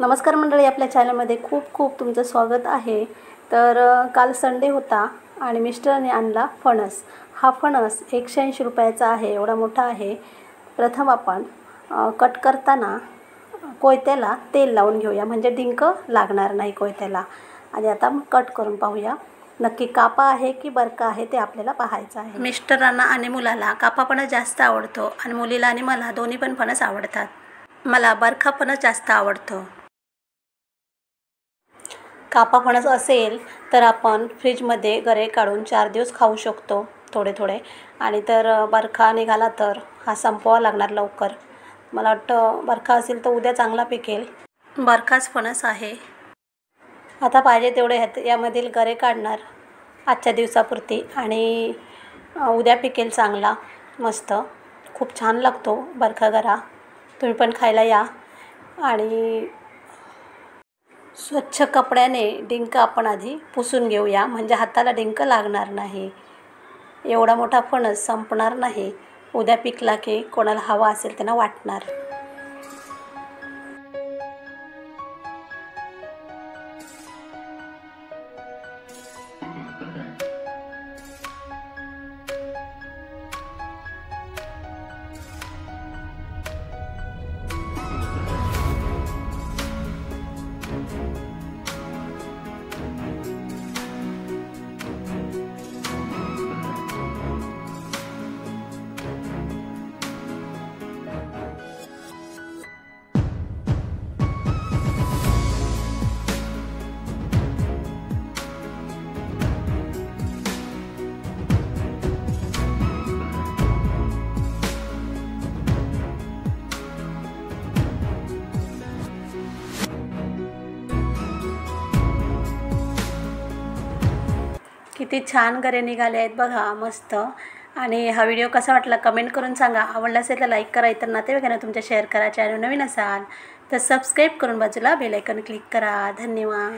नमस्कार मंडळी, आपल्या चॅनलमध्ये खूप खूप तुमचं स्वागत आहे। तर काल संडे होता आणि मिस्टरने आणला फणस। हा फणस 180 रुपयाचा आहे, एवढा मोठा आहे। प्रथम आपण कट करताना कोयत्याला तेल लावून घेऊया, म्हणजे डिंक लागणार नाही कोयत्याला। आणि आता कट करून पाहूया नक्की कापा आहे की बरका आहे ते आपल्याला पाहायचं आहे। मिस्टरांना आणि मुलाला कापा फणस जास्त आवडतो आणि मुलीला आणि मला दोन्ही पण फणस आवडतात। मला बरका फणस जास्त आवडतो। कापा फणस असेल तर आपण फ्रीजमध्ये गरे काढून 4 दिवस खाऊ शकतो थोडे थोडे। आणि तर बरखा निघाला तर हा संपवावा लागणार लवकर। मला वाटतं बरखा असेल तर उद्या चांगला पिकेल। बरखाच फणस आहे। आता पाहिजे तेवढे यामधील गरे काढणार आजच्या दिवसापुरती आणि उद्या पिकेल चांगला मस्त। खूप छान लागतो बरखा गरा, तुम्ही पण खायला या। आणि स्वच्छ कपड्याने डिंक आपण आधी पुसून घेऊया, म्हणजे हाताला डिंक लागणार नाही। एवढा मोठा फणस संपणार नाही, उद्या पिकला की कोणाला हवा असेल त्यांना वाटणार। किती छान गरे निघाले आहेत बघा, मस्त। आणि हा व्हिडिओ कसा वाटला कमेंट करून सांगा। आवडला असेल तर लाईक करा, इतर नातेवाईकांना तुमच्या शेअर करा। चॅनल नवीन असाल तर सबस्क्राईब करून बाजूला बेल आयकॉन क्लिक करा। धन्यवाद।